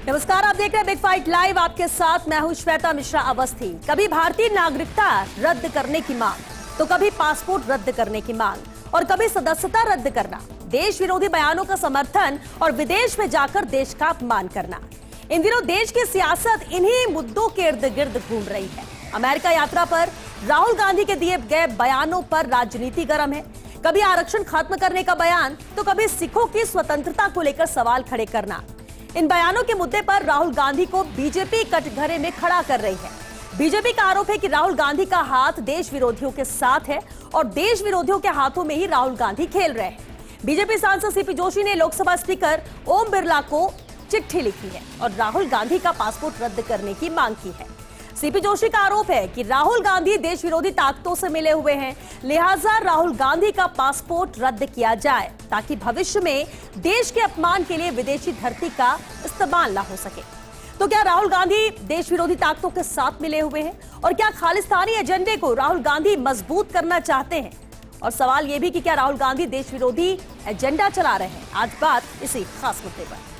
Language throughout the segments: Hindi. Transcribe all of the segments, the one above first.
नमस्कार, आप देख रहे हैं बिग फाइट लाइव। आपके साथ मैं हूं श्वेता मिश्रा अवस्थी। कभी भारतीय नागरिकता रद्द करने की मांग, तो कभी पासपोर्ट रद्द करने की मांग और कभी सदस्यता रद्द करना, देश विरोधी बयानों का समर्थन और विदेश में जाकर देश का अपमान करना। इन दिनों देश की सियासत इन्हीं मुद्दों के इर्द गिर्द घूम रही है। अमेरिका यात्रा पर राहुल गांधी के दिए गए बयानों पर राजनीति गर्म है। कभी आरक्षण खत्म करने का बयान, तो कभी सिखों की स्वतंत्रता को लेकर सवाल खड़े करना। इन बयानों के मुद्दे पर राहुल गांधी को बीजेपी कटघरे में खड़ा कर रही है। बीजेपी का आरोप है कि राहुल गांधी का हाथ देश विरोधियों के साथ है और देश विरोधियों के हाथों में ही राहुल गांधी खेल रहे हैं। बीजेपी सांसद सीपी जोशी ने लोकसभा स्पीकर ओम बिरला को चिट्ठी लिखी है और राहुल गांधी का पासपोर्ट रद्द करने की मांग की है। सीपी जोशी का आरोप है कि राहुल गांधी देश विरोधी ताकतों से मिले हुए हैं, लिहाजा राहुल गांधी का पासपोर्ट रद्द किया जाए ताकि भविष्य में देश के अपमान के लिए विदेशी धरती का इस्तेमाल ना हो सके। तो क्या राहुल गांधी देश विरोधी ताकतों के साथ मिले हुए हैं और क्या खालिस्तानी एजेंडे को राहुल गांधी मजबूत करना चाहते हैं? और सवाल यह भी कि क्या राहुल गांधी देश विरोधी एजेंडा चला रहे हैं? आज बात इसी खास मुद्दे पर।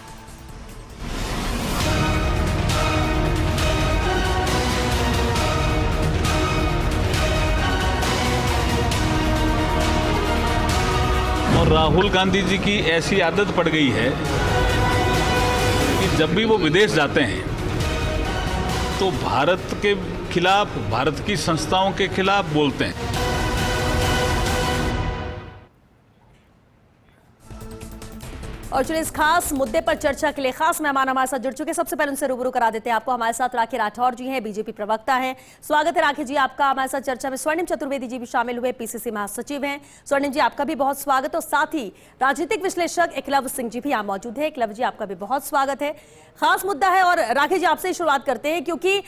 और राहुल गांधी जी की ऐसी आदत पड़ गई है कि जब भी वो विदेश जाते हैं तो भारत के खिलाफ, भारत की संस्थाओं के खिलाफ बोलते हैं। और चलिए इस खास मुद्दे पर चर्चा के लिए खास मेहमान हमारे साथ जुड़ चुके हैं। सबसे पहले उनसे रूबरू करा देते हैं आपको। हमारे साथ राखी राठौर जी हैं, बीजेपी प्रवक्ता हैं। स्वागत है राखी जी आपका हमारे साथ चर्चा में। स्वर्णिम चतुर्वेदी जी भी शामिल हुए, पीसीसी महासचिव हैं। स्वर्णिम जी आपका भी बहुत स्वागत। और साथ ही राजनीतिक विश्लेषक एकलव्य सिंह जी भी यहाँ मौजूद है। एकलव्य जी आपका भी बहुत स्वागत है। खास मुद्दा है और राखी जी आपसे शुरुआत करते हैं क्योंकि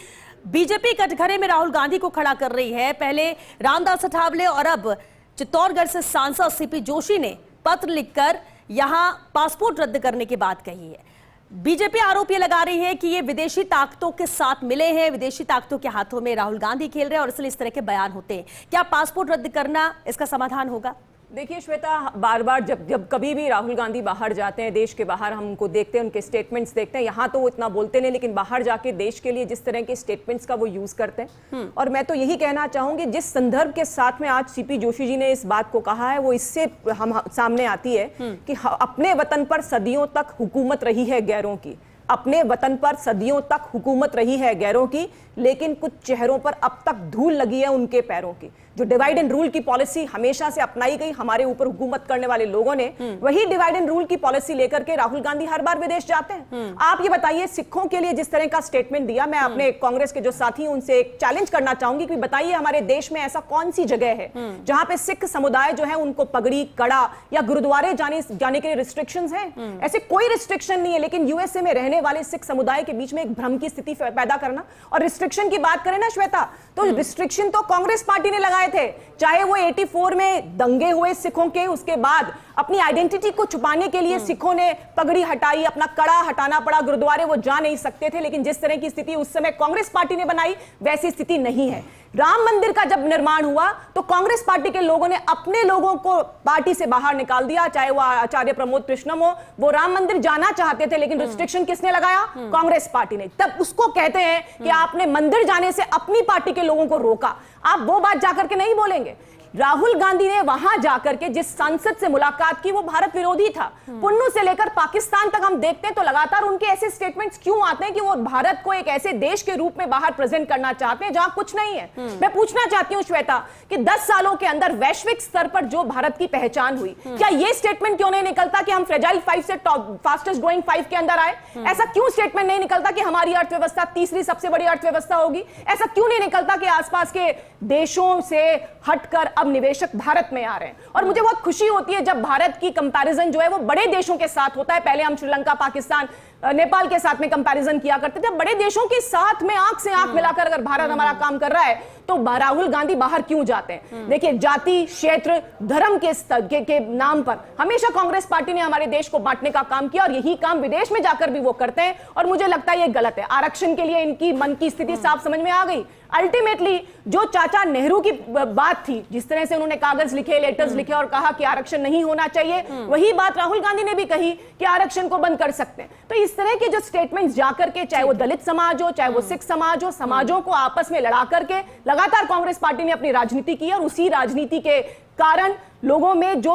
बीजेपी कटघरे में राहुल गांधी को खड़ा कर रही है। पहले रामदास अठावले और अब चित्तौड़गढ़ से सांसद सीपी जोशी ने पत्र लिखकर यहां पासपोर्ट रद्द करने की बात कही है। बीजेपी आरोप ये लगा रही है कि ये विदेशी ताकतों के साथ मिले हैं, विदेशी ताकतों के हाथों में राहुल गांधी खेल रहे हैं और इसलिए इस तरह के बयान होते हैं। क्या पासपोर्ट रद्द करना इसका समाधान होगा? देखिए श्वेता, बार बार जब कभी भी राहुल गांधी बाहर जाते हैं, देश के बाहर हम उनको देखते हैं, उनके स्टेटमेंट्स देखते हैं। यहाँ तो वो इतना बोलते नहीं, लेकिन बाहर जाके देश के लिए जिस तरह के स्टेटमेंट्स का वो यूज करते हैं। और मैं तो यही कहना चाहूंगी, जिस संदर्भ के साथ में आज सीपी जोशी जी ने इस बात को कहा है, वो इससे हम सामने आती है कि अपने वतन पर सदियों तक हुकूमत रही है गैरों की, अपने वतन पर सदियों तक हुकूमत रही है गैरों की, लेकिन कुछ चेहरों पर अब तक धूल लगी है उनके पैरों की। जो डिवाइड एंड रूल की पॉलिसी हमेशा से अपनाई गई हमारे ऊपर हुकूमत करने वाले लोगों ने, वही डिवाइड एंड रूल की पॉलिसी लेकर के राहुल गांधी हर बार विदेश जाते हैं। आप ये बताइए, सिखों के लिए जिस तरह का स्टेटमेंट दिया, मैं अपने कांग्रेस के जो साथी हैं उनसे एक चैलेंज करना चाहूंगी कि बताइए हमारे देश में ऐसा कौन सी जगह है जहां पे सिख समुदाय जो है उनको पगड़ी, कड़ा या गुरुद्वारे जाने के लिए रिस्ट्रिक्शंस हैं? ऐसे कोई रिस्ट्रिक्शन नहीं है। लेकिन यूएसए में रहने वाले सिख समुदाय के बीच में एक भ्रम की स्थिति पैदा करना। और रिस्ट्रिक्शन की बात करें ना श्वेता, तो रिस्ट्रिक्शन तो कांग्रेस पार्टी ने लगाए थे, चाहे वो 84 में दंगे हुए सिखों के, उसके बाद अपनी आइडेंटिटी को छुपाने के लिए सिखों ने पगड़ी हटाई, अपना कड़ा हटाना पड़ा, गुरुद्वारे वो जा नहीं सकते थे। लेकिन जिस तरह की स्थिति उस समय कांग्रेस पार्टी ने बनाई, वैसी स्थिति नहीं है। राम मंदिर का जब निर्माण हुआ तो कांग्रेस पार्टी के लोगों ने अपने लोगों को पार्टी से बाहर निकाल दिया, चाहे वो आचार्य प्रमोद कृष्णम हो, वो राम मंदिर जाना चाहते थे, लेकिन रिस्ट्रिक्शन किसने लगाया? कांग्रेस पार्टी ने। तब उसको कहते हैं कि आपने मंदिर जाने से अपनी पार्टी के लोगों को रोका। आप वो बात जाकर के नहीं बोलेंगे। राहुल गांधी ने वहां जाकर के जिस सांसद से मुलाकात की, वो भारत विरोधी था। पुन्नू से लेकर पाकिस्तान तक हम देखते हैं तो लगातार उनके ऐसे स्टेटमेंट्स क्यों आते हैं कि वो भारत को एक ऐसे देश के रूप में बाहर प्रेजेंट करना चाहते हैं जहां कुछ नहीं है। मैं पूछना चाहती हूं श्वेता कि 10 सालों के अंदर वैश्विक स्तर पर जो भारत की पहचान हुई, क्या ये स्टेटमेंट क्यों नहीं निकलता कि हम फ्रेजाइल 5 से फास्टेस्ट ग्रोइंग 5 के अंदर आए? ऐसा क्यों स्टेटमेंट नहीं निकलता कि हमारी अर्थव्यवस्था तीसरी सबसे बड़ी अर्थव्यवस्था होगी? ऐसा क्यों नहीं निकलता कि आसपास के देशों से हटकर अब निवेशक भारत में आ रहे हैं? और मुझे बहुत खुशी होती है जब भारत की कंपैरिजन जो है वो बड़े देशों के साथ होता है। पहले हम श्रीलंका, पाकिस्तान, नेपाल के साथ में कंपैरिजन किया करते थे। बड़े देशों के साथ में आंख से आंख मिलाकर अगर भारत हमारा काम कर रहा है तो राहुल गांधी बाहर क्यों जाते हैं? देखिए, जाति, क्षेत्र, धर्म के नाम पर हमेशा कांग्रेस पार्टी ने हमारे देश को बांटने का काम किया और यही काम विदेश में जाकर भी वो करते हैं और मुझे लगता है ये गलत है। आरक्षण के लिए इनकी मन की स्थिति साफ समझ में आ गई। अल्टीमेटली जो चाचा नेहरू की बात थी, जिस तरह से उन्होंने कागज लिखे, लेटर्स लिखे और कहा कि आरक्षण नहीं होना चाहिए, वही बात राहुल गांधी ने भी कही कि आरक्षण को बंद कर सकते हैं। तो इस तरह के जो स्टेटमेंट्स जाकर के, चाहे वो दलित समाज हो, चाहे वो सिख समाज हो, समाजों को आपस में लड़ा करके लगातार कांग्रेस पार्टी ने अपनी राजनीति की और उसी राजनीति के कारण लोगों में जो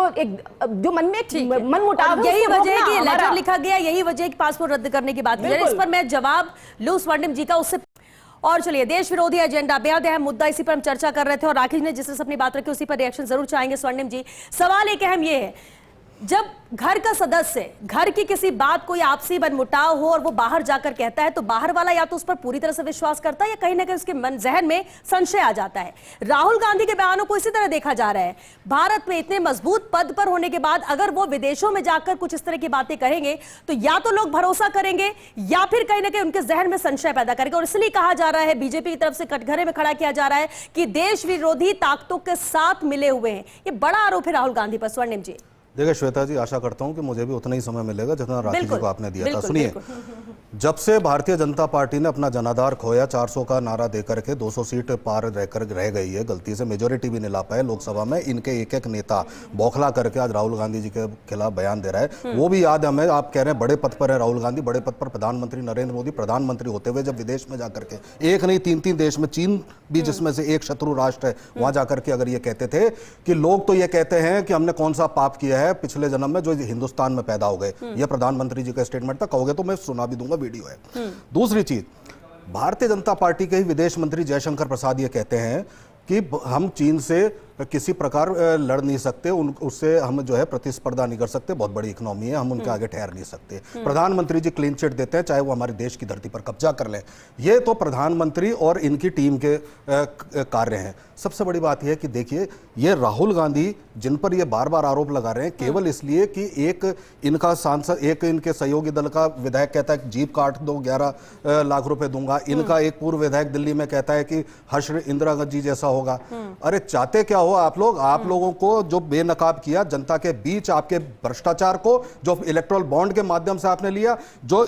मन में मनमुटाव है, यही उसको वजह है रोकना कि हमारा- लेटर लिखा गया, यही वजह है कि पासपोर्ट रद्द करने की बात की। बिल्कुल। इस पर मैं जवाब लूं स्वर्णिम जी का, उससे और चलिए देश विरोधी एजेंडा, बेहद अहम मुद्दा, इसी पर हम चर्चा कर रहे थे और राखी ने जिस तरह से अपनी बात रखी उसी पर रिएक्शन जरूर चाहेंगे। स्वर्णिम जी, सवाल एक अहम ये है, जब घर का सदस्य घर की किसी बात कोई आपसी मनमुटाव हो और वो बाहर जाकर कहता है, तो बाहर वाला या तो उस पर पूरी तरह से विश्वास करता है या कहीं ना कहीं उसके मन जहन में संशय आ जाता है। राहुल गांधी के बयानों को इसी तरह देखा जा रहा है। भारत में इतने मजबूत पद पर होने के बाद अगर वो विदेशों में जाकर कुछ इस तरह की बातें कहेंगे तो या तो लोग भरोसा करेंगे या फिर कहीं ना कहीं उनके जहन में संशय पैदा करेंगे। और इसलिए कहा जा रहा है, बीजेपी की तरफ से कटघरे में खड़ा किया जा रहा है कि देश विरोधी ताकतों के साथ मिले हुए हैं। ये बड़ा आरोप है राहुल गांधी पर। स्वर्णिम जी, देखिए श्वेता जी, आशा करता हूं कि मुझे भी उतना ही समय मिलेगा जितना राखी जी को आपने दिया था। बिल्कुल, सुनिए, जब से भारतीय जनता पार्टी ने अपना जनाधार खोया, 400 का नारा देकर के 200 सीट पार रह गई है, गलती से मेजोरिटी भी नहीं ला पाए लोकसभा में, इनके एक एक नेता बौखला करके आज राहुल गांधी जी के खिलाफ बयान दे रहा है। वो भी याद है हमें, आप कह रहे हैं बड़े पद पर है राहुल गांधी, बड़े पद पर प्रधानमंत्री नरेंद्र मोदी प्रधानमंत्री होते हुए जब विदेश में जाकर के, एक नहीं 3-3 देश में, चीन भी जिसमें से एक शत्रु राष्ट्र है, वहां जाकर के अगर ये कहते थे कि लोग तो ये कहते हैं कि हमने कौन सा पाप किया है पिछले जन्म में जो हिंदुस्तान में पैदा हो गए, ये प्रधानमंत्री जी का स्टेटमेंट था। कहोगे तो मैं सुना भी दूंगा, वीडियो है। दूसरी चीज, भारतीय जनता पार्टी के ही विदेश मंत्री जयशंकर प्रसाद ये कहते हैं कि हम चीन से किसी प्रकार लड़ नहीं सकते, उससे हम जो है प्रतिस्पर्धा नहीं कर सकते, बहुत बड़ी इकोनॉमी है, हम उनके आगे ठहर नहीं सकते। प्रधानमंत्री जी क्लीन चिट देते हैं चाहे वो हमारे देश की धरती पर कब्जा कर लें। ये तो प्रधानमंत्री और इनकी टीम के कार्य हैं। सबसे बड़ी बात यह है कि देखिए, ये राहुल गांधी जिन पर ये बार बार आरोप लगा रहे हैं केवल इसलिए कि एक इनका सांसद, एक इनके सहयोगी दल का विधायक कहता है जीप काट दो, 11 लाख रुपए दूंगा, इनका एक पूर्व विधायक दिल्ली में कहता है कि हर्ष इंदिरा गांधी जैसा होगा। अरे चाहते क्या हो आप लोग? आप लोगों को जो बेनकाब किया जनता के बीच, आपके भ्रष्टाचार को जो इलेक्ट्रल बॉन्ड के माध्यम से आपने लिया, जो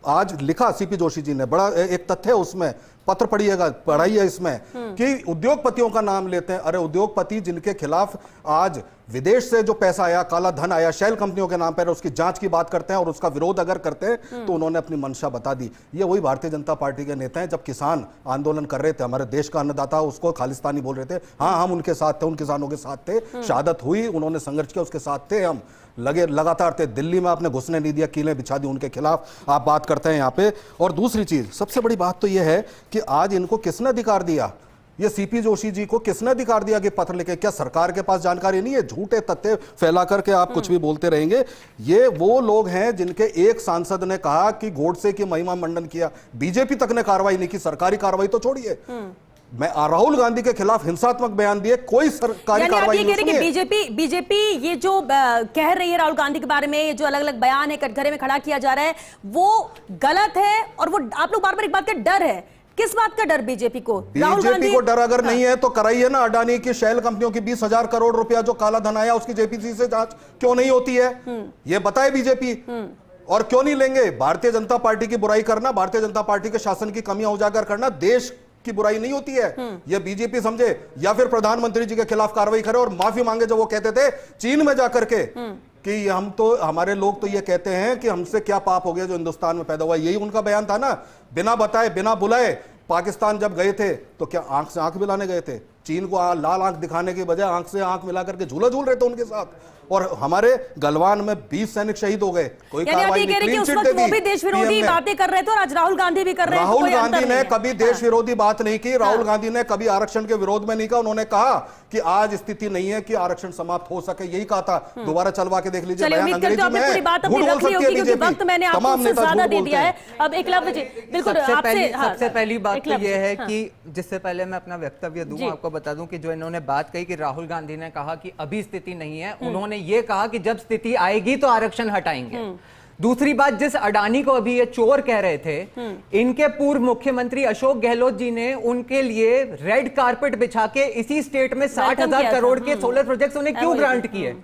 आज लिखा सीपी जोशी जी ने, बड़ा एक तथ्य है उसमें, पत्र पढ़िएगा, पढ़ाइए इसमें कि उद्योगपतियों का नाम लेते हैं। अरे उद्योगपति जिनके खिलाफ आज विदेश से जो पैसा आया, काला धन आया, शेल कंपनियों के नाम पर, उसकी जांच की बात करते हैं और उसका विरोध अगर करते हैं तो उन्होंने अपनी मंशा बता दी। ये वही भारतीय जनता पार्टी के नेता हैं। जब किसान आंदोलन कर रहे थे, हमारे देश का अन्नदाता, उसको खालिस्तानी बोल रहे थे, हाँ हम उनके साथ थे, उन किसानों के साथ थे, शहादत हुई, उन्होंने संघर्ष किया, उसके साथ थे, हम लगातार थे। दिल्ली में आपने घुसने नहीं दिया, कीलें बिछा दी, उनके खिलाफ आप बात करते हैं यहाँ पे। और दूसरी चीज, सबसे बड़ी बात तो यह है कि आज इनको किसने अधिकार दिया, ये सीपी जोशी जी को किसने अधिकार दिया कि पत्र लिखे? क्या सरकार के पास जानकारी नहीं है? झूठे तथ्य फैला करके आप कुछ भी बोलते रहेंगे। ये वो लोग हैं जिनके एक सांसद ने कहा कि गोडसे की महिमा मंडन किया, बीजेपी तक ने कार्रवाई नहीं की, सरकारी कार्रवाई तो छोड़िए। मैं राहुल गांधी के खिलाफ हिंसात्मक बयान दिए, कोई सरकारी कार्रवाई नहीं सुनी। बीजेपी ये जो कह रही है राहुल गांधी के बारे में, ये जो अलग अलग बयान है कटघरे में खड़ा किया जा रहा है, वो गलत है। और वो आप लोग बार बार एक बात का डर है, किस बात का डर बीजेपी को? बीजेपी को डर अगर नहीं है तो कराइए ना अडानी की शैल कंपनियों की 20,000 करोड़ रुपया जो काला धन आया, उसकी जेपीसी से जांच क्यों नहीं होती है? ये बताए बीजेपी। और क्यों नहीं लेंगे? भारतीय जनता पार्टी की बुराई करना, भारतीय जनता पार्टी के शासन की कमियां उजागर करना देश की बुराई नहीं होती है। ये बीजेपी समझे, या फिर प्रधानमंत्री जी के खिलाफ कार्रवाई करे और माफी मांगे। जब वो कहते थे चीन में जाकर के कि हम तो, हमारे लोग तो ये कहते हैं कि हमसे क्या पाप हो गया जो हिंदुस्तान में पैदा हुआ, यही उनका बयान था ना। बिना बताए, बिना बुलाए पाकिस्तान जब गए थे तो क्या आंख से आंख मिलाने गए थे? चीन को लाल आंख दिखाने के बजाय आंख से आंख मिला करके झूला झूल रहे थे उनके साथ। और हमारे गलवान में 20 सैनिक शहीद हो गए, कोई कार्रवाई नहीं। क्लीन चिट दे दी। वो भी देश विरोधी बातें कर रहे थे और आज राहुल गांधी भी कर रहे हैं। राहुल गांधी ने कभी देश विरोधी बात नहीं की। राहुल गांधी ने कभी आरक्षण के विरोध में नहीं कहा। उन्होंने कहा कि आज स्थिति नहीं है कि आरक्षण समाप्त हो सके, यही कहा था। दोबारा चलवा के देख लीजिए, बयान अंग्रेजी में है, झूठ बोल सकती है बीजेपी। मैंने आपको ज्यादा दे दिया है। अब एकलव्य जी, बिल्कुल सबसे पहली बात तो यह है कि जिससे पहले मैं अपना वक्तव्य दूं, आपको बता दूं कि जो इन्होंने बात कही कि राहुल गांधी ने कहा कि अभी स्थिति नहीं है, उन्होंने ये कहा कि जब स्थिति आएगी तो आरक्षण हटाएंगे। दूसरी बात, जिस अडानी को अभी ये चोर कह रहे थे, इनके पूर्व मुख्यमंत्री अशोक गहलोत जी ने उनके लिए रेड कारपेट बिछा के इसी स्टेट में 60,000 करोड़ के सोलर प्रोजेक्ट्स उन्हें क्यों ग्रांट किए,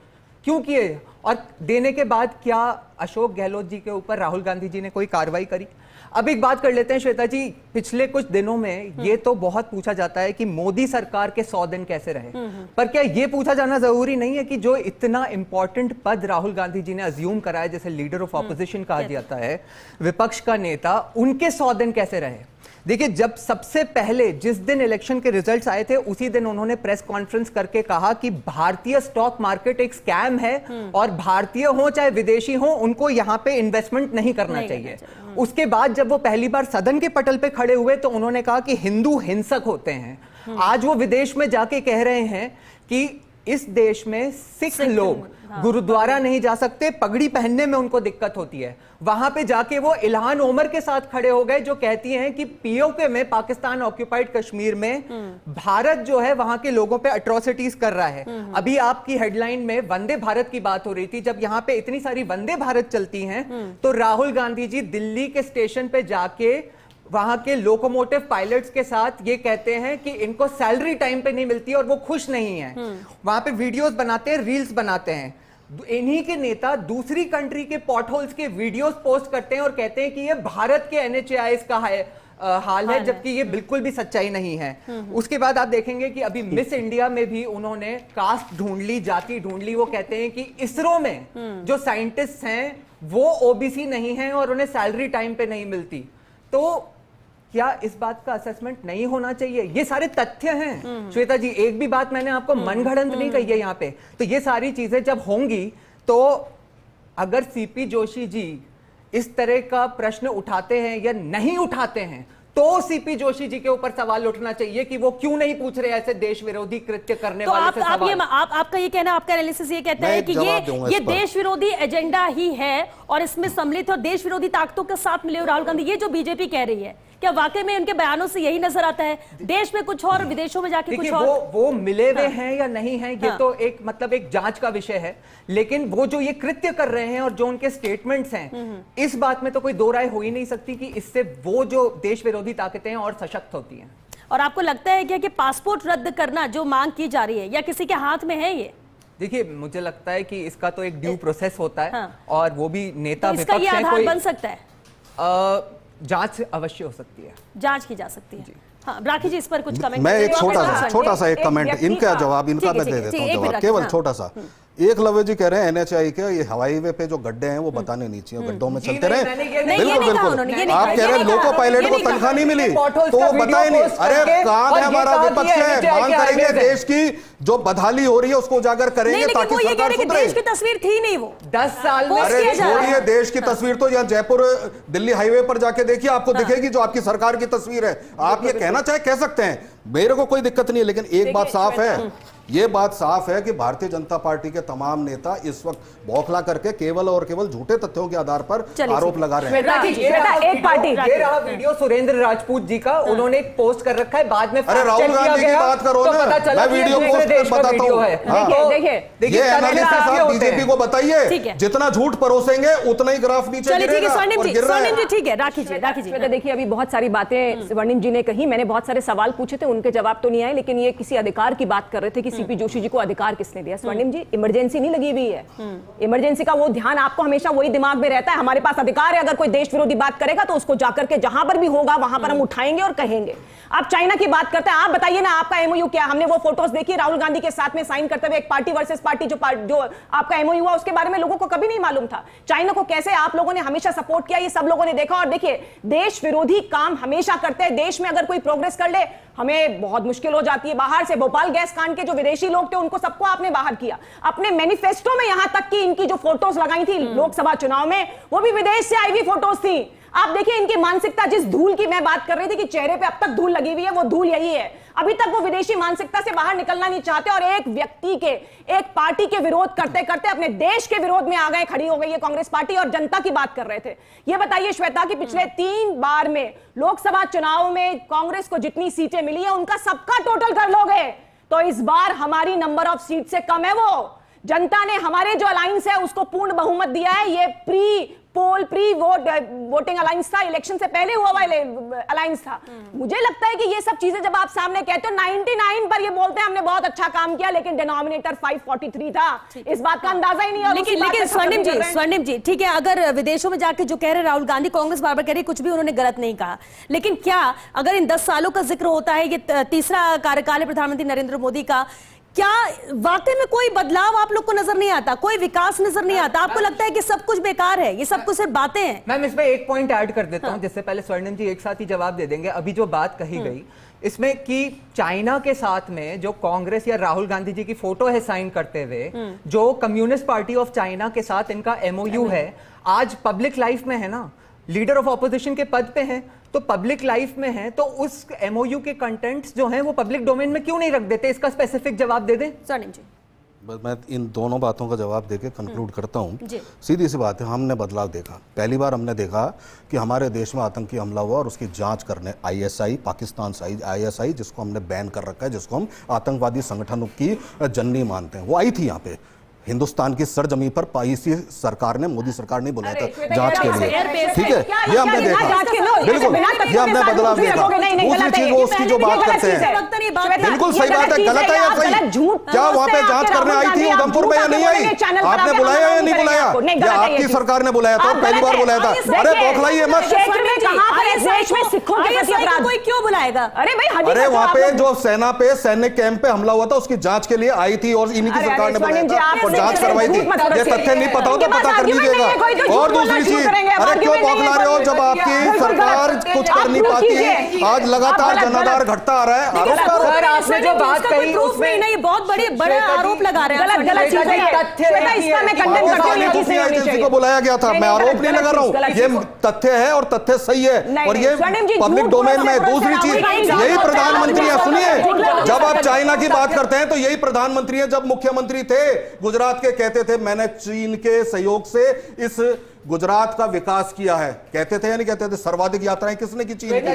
क्यों किए? और देने के बाद क्या अशोक गहलोत जी के ऊपर राहुल गांधी जी ने कोई कार्रवाई करी? अब एक बात कर लेते हैं श्वेता जी, पिछले कुछ दिनों में ये तो बहुत पूछा जाता है कि मोदी सरकार के 100 दिन कैसे रहे, पर क्या ये पूछा जाना जरूरी नहीं है कि जो इतना इंपॉर्टेंट पद राहुल गांधी जी ने अज्यूम करा है, जैसे लीडर ऑफ ऑपोजिशन कहा जाता है, विपक्ष का नेता, उनके 100 दिन कैसे रहे? देखिए, जब सबसे पहले जिस दिन इलेक्शन के रिजल्ट्स आए थे उसी दिन उन्होंने प्रेस कॉन्फ्रेंस करके कहा कि भारतीय स्टॉक मार्केट एक स्कैम है और भारतीय हो चाहे विदेशी हो उनको यहां पे इन्वेस्टमेंट नहीं करना चाहिए। उसके बाद जब वो पहली बार सदन के पटल पे खड़े हुए तो उन्होंने कहा कि हिंदू हिंसक होते हैं। आज वो विदेश में जाके कह रहे हैं कि इस देश में सिख लोग गुरुद्वारा नहीं जा सकते, पगड़ी पहनने में उनको दिक्कत होती है। वहां पे जाके वो इल्हान ओमर के साथ खड़े हो गए जो कहती हैं कि पीओके में, पाकिस्तान ऑक्यूपाइड कश्मीर में भारत जो है वहां के लोगों पे अट्रॉसिटीज कर रहा है। अभी आपकी हेडलाइन में वंदे भारत की बात हो रही थी, जब यहां पे इतनी सारी वंदे भारत चलती हैं तो राहुल गांधी जी दिल्ली के स्टेशन पे जाके वहां के लोकोमोटिव पायलट्स के साथ ये कहते हैं कि इनको सैलरी टाइम पे नहीं मिलती और वो खुश नहीं है। वहां पे वीडियोस बनाते हैं, रील्स बनाते हैं। इन्हीं के नेता दूसरी कंट्री के पॉटहोल्स के वीडियोस पोस्ट करते हैं और कहते हैं कि ये भारत के NHAIs का हाल है, जबकि ये बिल्कुल भी सच्चाई नहीं है। उसके बाद आप देखेंगे कि अभी मिस इंडिया में भी उन्होंने कास्ट ढूंढ ली, जाति ढूंढ ली। वो कहते हैं कि इसरो में जो साइंटिस्ट हैं वो OBC नहीं है और उन्हें सैलरी टाइम पे नहीं मिलती। तो क्या इस बात का असेसमेंट नहीं होना चाहिए? ये सारे तथ्य हैं श्वेता जी, एक भी बात मैंने आपको मनगढ़ंत नहीं कही है यहाँ पे। तो ये सारी चीजें जब होंगी तो अगर CP जोशी जी इस तरह का प्रश्न उठाते हैं या नहीं उठाते हैं तो CP जोशी जी के ऊपर सवाल उठना चाहिए कि वो क्यों नहीं पूछ रहे ऐसे देश विरोधी कृत्य करने तो वाले से सवाल। आपका ये कहना, आपका एनालिसिस ये कहता है कि ये देश विरोधी एजेंडा ही है और इसमें सम्मिलित और देश विरोधी ताकतों के साथ मिले राहुल गांधी। ये जो बीजेपी कह रही है, क्या वाकई में उनके बयानों से यही नजर आता है? देश में कुछ और, विदेशों में जाके कुछ और। वो मिले हुए हैं या नहीं है ये तो एक मतलब एक जांच का विषय है, लेकिन वो जो ये कृत्य कर रहे हैं और जो उनके स्टेटमेंट्स हैं, इस बात में तो कोई दो राय हो ही नहीं सकती कि इससे वो जो देश विरोधी ताकतें हैं और सशक्त होती हैं। और आपको लगता है क्या कि पासपोर्ट रद्द करना जो मांग की जा रही है या किसी के हाथ में है ये? देखिए, मुझे लगता है कि इसका तो एक ड्यू प्रोसेस होता है और वो भी नेता इसका ये आधार बन सकता है? जांच अवश्य हो सकती है, जांच की जा सकती है। हाँ, राखी जी इस पर कुछ कमेंट? मैं एक छोटा सा एक कमेंट, इनका जवाब इनका मैं दे देता हूँ जवाब, केवल छोटा सा। एकलव्य जी कह रहे हैं NHAI के ये हवाई वे पे जो गड्ढे हैं वो बताने नहीं चाहिए, गड्ढों में चलते रहे। बिल्कुल बिल्कुल, आप कह रहे हैं लोको पायलट को तनख्वाह नहीं मिली तो वो बताए नहीं। अरे काम है हमारा, विपक्ष है, मांग करेंगे देश की जो बदहाली हो रही है उसको उजागर करेंगे ताकि सरकार सुधरे। देश की तस्वीर थी नहीं वो 10 साल में। अरे छोड़िए देश की तस्वीर, तो यहाँ जयपुर दिल्ली हाईवे पर जाके देखिए, आपको दिखेगी जो आपकी सरकार की तस्वीर है। आप ये कहना चाहे कह सकते हैं, मेरे को कोई दिक्कत नहीं है, लेकिन एक बात साफ है, ये बात साफ है कि भारतीय जनता पार्टी के तमाम नेता इस वक्त बौखला करके केवल और केवल झूठे तथ्यों के आधार पर आरोप लगा रहे हैं। एक पार्टी ये रहा वीडियो सुरेंद्र राजपूत जी का, उन्होंने एक पोस्ट कर रखा है, बाद में अरे राहुल गांधी की बात करो ना, मैं वीडियो पोस्ट कर बताता हूँ। देखिए एनालिसिस आप बीजेपी को बताइए, जितना झूठ परोसेंगे उतना ही ग्राफ नीचे गिरेगा और गिर रहा है। ठीक है राखी जी, देखिए अभी बहुत सारी बातें स्वर्णिम जी ने कही, मैंने बहुत सारे सवाल पूछे थे, उनके जवाब तो नहीं आए, लेकिन ये किसी अधिकार की बात कर रहे थे कि CP जोशी जी को अधिकार किसने दिया। स्वर्णिम जी, इमरजेंसी नहीं लगी हुई है, इमरजेंसी का वो ध्यान आपको हमेशा वही दिमाग में रहता है, हमारे पास अधिकार है, अगर कोई देश विरोधी बात करेगा तो उसको जाकर के जहां पर भी होगा वहां पर हम उठाएंगे और कहेंगे। आप चाइना की बात करते हैं, आप बताइए ना आपका MOU क्या? हमने वो फोटोज देखी राहुल गांधी के साथ में साइन करते हुए, एक पार्टी वर्सेस पार्टी जो आपका MOU हुआ उसके बारे में लोगों को कभी नहीं मालूम था। चाइना को कैसे आप लोगों ने हमेशा सपोर्ट किया, ये सब लोगों ने देखा। और देखिए, देश विरोधी काम हमेशा करते हैं, देश में अगर कोई प्रोग्रेस कर ले हमें बहुत मुश्किल हो जाती है। बाहर से भोपाल गैस कांड के जो विदेशी लोग थे उनको सबको आपने बाहर किया अपने मैनिफेस्टो में, यहां तक कि इनकी जो फोटोज लगाई थी लोकसभा चुनाव में वो भी विदेश से आई हुई फोटोज थी। आप देखिए इनकी मानसिकता, जिस धूल की मैं बात कर रही थी कि चेहरे पे अब तक धूल लगी हुई है, वो धूल यही है। अभी तक वो विदेशी मानसिकता से बाहर निकलना नहीं चाहते और एक व्यक्ति के, एक पार्टी के विरोध करते करते अपने देश के विरोध में आ गए, खड़ी हो गई है कांग्रेस पार्टी और जनता की बात कर रहे थे। ये बताइए श्वेता कि पिछले 3 बार में लोकसभा चुनाव में कांग्रेस को जितनी सीटें मिली है उनका सबका टोटल कर लोगे तो इस बार हमारी नंबर ऑफ सीट से कम है। वो जनता ने हमारे जो अलायंस है उसको पूर्ण बहुमत दिया है। ये pre poll pre voting alliance था, इलेक्शन से पहले हुआ अलायंस था। मुझे लगता है कि ये सब चीजें जब आप सामने कहते हो 99 पर ये बोलते हैं हमने बहुत अच्छा काम किया, लेकिन डिनोमिनेटर 543 था, इस बात का अंदाजा ही नहीं है। लेकिन स्वर्णिम जी ठीक है, अगर विदेशों में जाके जो कह रहे राहुल गांधी, कांग्रेस बार बार कह रही कुछ भी उन्होंने गलत नहीं कहा, लेकिन क्या अगर इन 10 सालों का जिक्र होता है, ये तीसरा कार्यकाल है प्रधानमंत्री नरेंद्र मोदी का, क्या वाकई में कोई बदलाव आप लोग को नजर नहीं आता, कोई विकास नजर नहीं आता? आपको लगता है कि सब कुछ बेकार है, ये सब कुछ सिर्फ बातें हैं? मैम इसमें एक पॉइंट ऐड कर देता हूं, जिससे पहले स्वर्णिम जी एक साथ ही जवाब दे देंगे। अभी जो बात कही गई इसमें कि चाइना के साथ में जो कांग्रेस या राहुल गांधी जी की फोटो है साइन करते हुए, जो कम्युनिस्ट पार्टी ऑफ चाइना के साथ इनका एमओयू है, आज पब्लिक लाइफ में है ना, लीडर ऑफ ऑपोजिशन के पद पे हैं, तो पब्लिक लाइफ में है, तो उस एमओयू के कंटेंट्स जो हैं वो पब्लिक डोमेन में क्यों नहीं रख देते? इसका स्पेसिफिक जवाब दे दें। स्वर्णिम जी बस मैं इन दोनों बातों का जवाब देके कंक्लूड करता हूँ। सीधी सी बात है, हमने बदलाव देखा। पहली बार हमने देखा कि हमारे देश में आतंकी हमला हुआ और उसकी जांच करने आईएसआई, पाकिस्तान आईएसआई, जिसको हमने बैन कर रखा है, जिसको हम आतंकवादी संगठनों की जननी मानते हैं, वो आई थी यहाँ पे हिंदुस्तान की सरजमी पर। इसी सरकार ने, मोदी सरकार ने बुलाया था जांच के लिए, ठीक है, ये हमने देखा, बिल्कुल ये हमने बदलाव देखा। दूसरी चीज वो उसकी जो बात करते हैं, बिल्कुल सही बात है, गलत है या सही? क्या वहां पे जांच करने आई थी उधमपुर में या नहीं आई? आपने बुलाया या नहीं बुलाया? या आपकी सरकार ने बुलाया था, पहली बार बुलाया था? अरे बौखलाइए मत। कोई क्यों बुलाएगा? अरे वहां पे जो सेना पे सैनिक कैंप पे हमला हुआ था उसकी जांच के लिए आई थी और इन्हीं की सरकार ने बुलाया था और जांच करवाई थी। ये तथ्य नहीं पता हो तो पता कर लीजिएगा। और दूसरी चीज, अरे क्यों बौखला रहे हो जब आपकी सरकार कुछ कर नहीं पाती है? आज लगातार जनाधार घटता आ रहा है। आपने जो बात कही उसमें नहीं, बहुत बड़ा आरोप लगा रहे हैं। गलत चीज है, एजेंसी को बुलाया गया था, मैं आरोप नहीं लगा रहा हूँ, ये तथ्य है और तथ्य सही है और ये पब्लिक डोमेन में। दूसरी चीज, यही प्रधानमंत्री है, सुनिए, जब आप चाइना की बात करते हैं तो यही प्रधानमंत्री है, जब मुख्यमंत्री थे गुजरात के, कहते थे मैंने चीन के सहयोग से इस गुजरात का विकास किया है, कहते थे या नहीं कहते थे? सर्वाधिक यात्राएं किसने की? चीन की। यही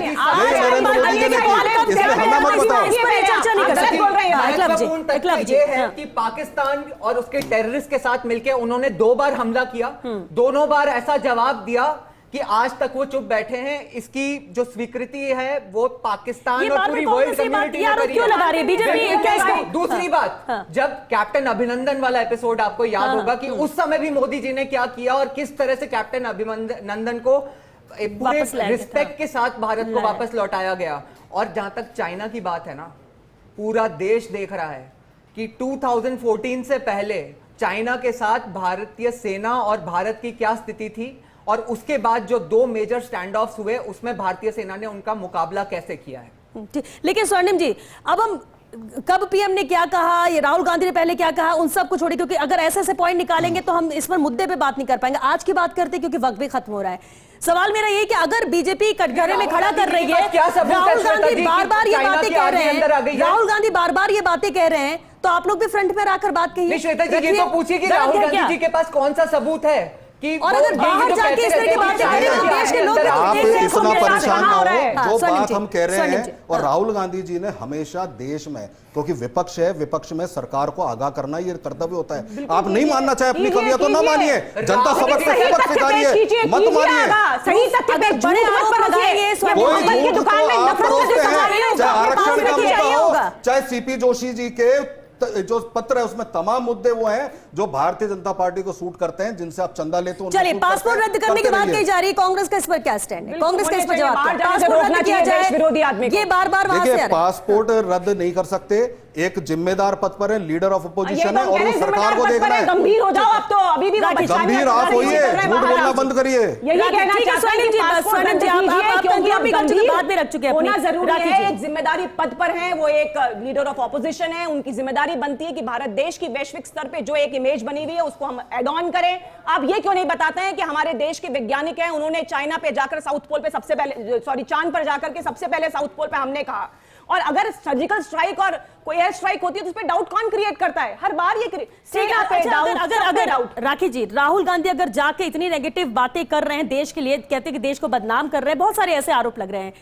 नरेंद्र मोदी जी ने की, इसमें हमें मत बताओ। महत्वपूर्ण ये है कि पाकिस्तान और उसके टेररिस्ट के साथ मिलकर उन्होंने 2 बार हमला किया, दोनों बार ऐसा जवाब दिया कि आज तक वो चुप बैठे हैं। इसकी जो स्वीकृति है वो पाकिस्तान और पूरी वर्ल्ड कम्युनिटी ने करी है। दूसरी बात, जब कैप्टन अभिनंदन वाला एपिसोड आपको याद होगा कि उस समय भी मोदी जी ने क्या किया और किस तरह से कैप्टन अभिनंदन को पूरे रिस्पेक्ट के साथ भारत को वापस लौटाया गया। और जहां तक चाइना की बात है ना, पूरा देश देख रहा है कि 2014 से पहले चाइना के साथ भारतीय सेना और भारत की क्या स्थिति थी और उसके बाद जो 2 मेजर स्टैंड ऑफ्स हुए उसमें भारतीय सेना ने उनका मुकाबला कैसे किया है। लेकिन स्वर्णिम जी, अब हम कब पीएम ने क्या कहा, ये राहुल गांधी ने पहले क्या कहा, उन सब को छोड़िए, क्योंकि अगर ऐसे पॉइंट निकालेंगे तो हम इस पर मुद्दे पे बात नहीं कर पाएंगे। आज की बात करते क्योंकि वक्त भी खत्म हो रहा है। सवाल मेरा ये कि अगर बीजेपी कटघरे में खड़ा कर रही है, राहुल गांधी बार बार ये बातें कह रहे हैं, राहुल गांधी बार बार ये बातें कह रहे हैं, तो आप लोग भी फ्रंट में आकर बात कहिए। श्वेता जी, ये तो पूछिए कि राहुल गांधी जी के पास कौन सा सबूत है कि और अगर बाहर जाके इस तरह की बातें करें तो देश के लोग आप इतना परेशान ना हो। जो बात हम कह रहे हैं, और राहुल गांधी जी ने हमेशा देश में, क्योंकि विपक्ष है, विपक्ष में सरकार को आगाह करना ये कर्तव्य होता है। आप नहीं मानना चाहे अपनी कमियां तो ना मानिए, जनता सबक से सबक सिखाइए, मत मानिए। चाहे आरक्षण का मुद्दा हो, चाहे सीपी जोशी जी के जो पत्र है उसमें तमाम मुद्दे वो हैं जो भारतीय जनता पार्टी को सूट करते हैं, जिनसे आप चंदा लेते हो। चलिए, पासपोर्ट रद्द करने की बात कही जा रही है, कांग्रेस का इस पर क्या स्टैंड है? कांग्रेस का इस पर जवाब, पासपोर्ट रद्द किया जाए, ये बार बार देखिए, पासपोर्ट रद्द नहीं कर सकते। एक जिम्मेदार पद पर है, लीडर ऑफ अपोजिशन है और वो सरकार को देखना है। गंभीर हो जाओ आप, तो अभी भी गंभीर आप होइए, झूठ बोलना बंद करिए। यही कहना चाहते हैं कि पासपोर्ट रद्द कीजिए, क्योंकि आप गंभीर बात में रख चुके हैं, होना जरूरी है। एक जिम्मेदारी पद पर हैं, वो एक लीडर ऑफ ऑपोजिशन है, उनकी जिम्मेदारी बनती है कि भारत देश की वैश्विक स्तर पे जो एक इमेज बनी हुई है उसको हम एड ऑन करें। आप ये क्यों नहीं बताते हैं कि हमारे देश के वैज्ञानिक हैं, उन्होंने चाइना पे जाकर साउथ पोल पे सबसे पहले, सॉरी, चांद पर जाकर के सबसे पहले साउथ पोल पे हमने कहा। और अगर सर्जिकल स्ट्राइक और कोई एयर स्ट्राइक होती है तो उस पर डाउट कौन क्रिएट करता है? हर बार ये अगर राखी जी, राहुल गांधी अगर जाके इतनी नेगेटिव बातें कर रहे हैं देश के लिए, कहते हैं कि देश को बदनाम कर रहे हैं, बहुत सारे ऐसे आरोप लग रहे हैं,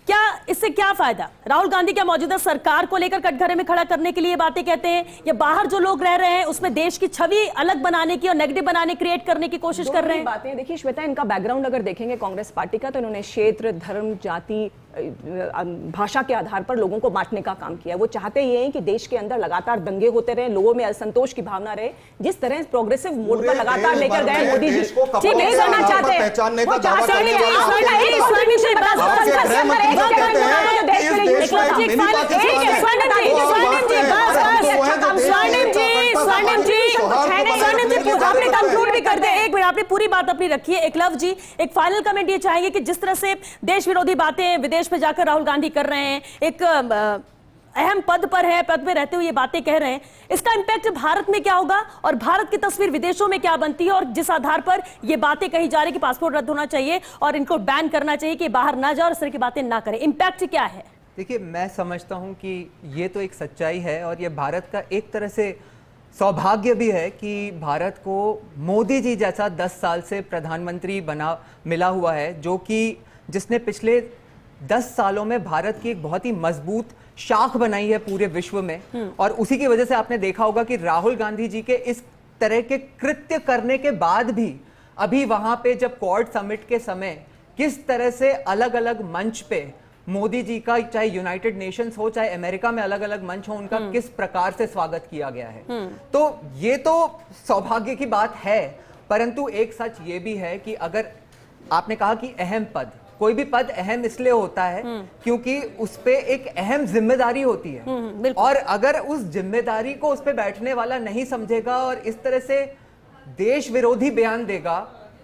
क्या इससे क्या फायदा? राहुल गांधी क्या मौजूदा सरकार को लेकर कटघरे में खड़ा करने के लिए बातें कहते हैं, या बाहर जो लोग रह रहे हैं उसमें देश की छवि अलग बनाने की और नेगेटिव बनाने क्रिएट करने की कोशिश कर रहे हैं? बातें देखिए श्वेता, इनका बैकग्राउंड अगर देखेंगे कांग्रेस पार्टी का, तो इन्होंने क्षेत्र, धर्म, जाति, भाषा के आधार पर लोगों को बांटने का काम किया है। वो चाहते ये हैं कि देश के अंदर लगातार दंगे होते रहे, लोगों में असंतोष की भावना रहे। जिस तरह प्रोग्रेसिव मोड पर लगातार लेकर गए मोदी जी, ठीक नहीं करना चाहते हैं। आपने कंक्लूड भी कर दे, एक मिनट, आपने पूरी बात अपनी रखी है। एकलव जी, एक फाइनल कमेंट ये चाहेंगे कि जिस तरह से देश विरोधी बातें विदेश में जाकर राहुल गांधी कर रहे हैं, एक अहम पद पर है, पद में रहते हुए ये बातें कह रहे हैं, इसका इंपैक्ट भारत में क्या होगा और भारत की तस्वीर विदेशों में क्या बनती है? और जिस आधार पर ये बातें कही जा रही कि पासपोर्ट रद्द होना चाहिए और इनको बैन करना चाहिए कि बाहर ना जाओ और इस तरह की बातें ना करें, इंपैक्ट क्या है? देखिए, मैं समझता हूं कि ये तो एक सच्चाई है और ये भारत का एक तरह से सौभाग्य भी है कि भारत को मोदी जी जैसा 10 साल से प्रधानमंत्री मिला हुआ है, जो कि जिसने पिछले 10 सालों में भारत की एक बहुत ही मजबूत शाख बनाई है पूरे विश्व में। और उसी की वजह से आपने देखा होगा कि राहुल गांधी जी के इस तरह के कृत्य करने के बाद भी अभी वहां पे जब क्वाड समिट के समय किस तरह से अलग अलग मंच पे मोदी जी का, चाहे यूनाइटेड नेशंस हो चाहे अमेरिका में अलग अलग मंच हो, उनका किस प्रकार से स्वागत किया गया है। तो ये तो सौभाग्य की बात है, परंतु एक सच ये भी है कि अगर आपने कहा कि अहम पद, कोई भी पद अहम इसलिए होता है क्योंकि उस पे एक अहम जिम्मेदारी होती है, और अगर उस जिम्मेदारी को उस पे बैठने वाला नहीं समझेगा और इस तरह से देश विरोधी बयान देगा,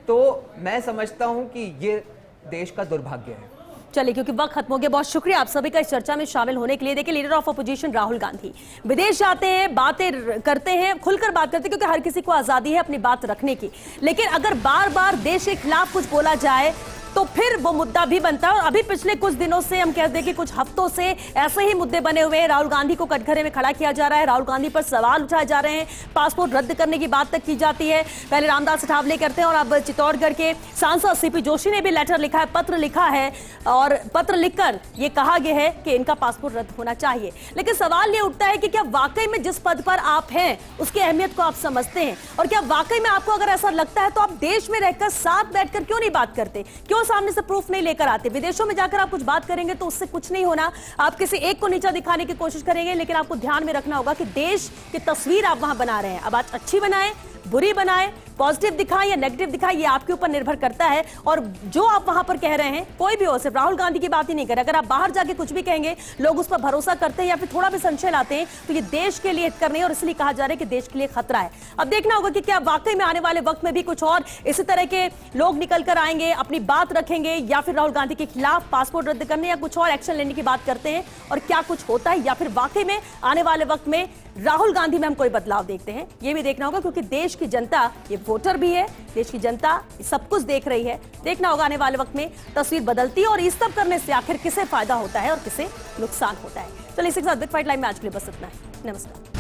तो मैं समझता हूं कि ये देश का दुर्भाग्य है। चलिए, क्योंकि वक्त खत्म हो गया, बहुत शुक्रिया आप सभी का इस चर्चा में शामिल होने के लिए। देखिए, leader of opposition Rahul Gandhi विदेश जाते हैं, बातें करते हैं, खुलकर बात करते हैं, क्योंकि हर किसी को आजादी है अपनी बात रखने की, लेकिन अगर बार बार देश के खिलाफ कुछ बोला जाए तो फिर वो मुद्दा भी बनता है। और अभी पिछले कुछ दिनों से, हम कहते हैं कि कुछ हफ्तों से ऐसे ही मुद्दे बने हुए हैं। राहुल गांधी को कटघरे में खड़ा किया जा रहा है, राहुल गांधी पर सवाल उठाए जा रहे हैं, पासपोर्ट रद्द करने की बात तक की जाती है। पहले रामदास अठावले करते हैं और अब चित्तौड़गढ़ के सांसद सीपी जोशी ने भी लेटर लिखा है, पत्र लिखा है, और पत्र लिखकर ये कहा गया है कि इनका पासपोर्ट रद्द होना चाहिए। लेकिन सवाल ये उठता है कि क्या वाकई में जिस पद पर आप हैं उसकी अहमियत को आप समझते हैं, और क्या वाकई में आपको अगर ऐसा लगता है तो आप देश में रहकर साथ बैठकर क्यों नहीं बात करते, क्यों सामने से प्रूफ नहीं लेकर आते? विदेशों में जाकर आप कुछ बात करेंगे तो उससे कुछ नहीं होना, आप किसी एक को नीचा दिखाने की कोशिश करेंगे, लेकिन आपको ध्यान में रखना होगा कि देश की तस्वीर आप वहां बना रहे हैं। अब आज अच्छी बनाए, बुरी बनाए, पॉजिटिव दिखाएं या नेगेटिव दिखाएं, ये आपके ऊपर निर्भर करता है। और जो आप वहां पर कह रहे हैं, कोई भी हो, सिर्फ राहुल गांधी की बात ही नहीं कर, अगर आप बाहर जाके कुछ भी कहेंगे, लोग उस पर भरोसा करते हैं या फिर थोड़ा भी संशय लाते हैं, तो ये देश के लिए कर रहे हैं और इसलिए कहा जा रहा है कि देश के लिए खतरा है। अब देखना होगा कि क्या वाकई में आने वाले वक्त में भी कुछ और इसी तरह के लोग निकल कर आएंगे, अपनी बात रखेंगे, या फिर राहुल गांधी के खिलाफ पासपोर्ट रद्द करने या कुछ और एक्शन लेने की बात करते हैं, और क्या कुछ होता है, या फिर वाकई में आने वाले वक्त में राहुल गांधी में हम कोई बदलाव देखते हैं। ये भी देखना होगा, क्योंकि देश की जनता, ये वोटर भी है, देश की जनता सब कुछ देख रही है। देखना होगा आने वाले वक्त में तस्वीर बदलती है और इस सब करने से आखिर किसे फायदा होता है और किसे नुकसान होता है। चलिए, इसी के साथ बिग फाइट लाइव में आज के लिए बस इतना है। नमस्कार।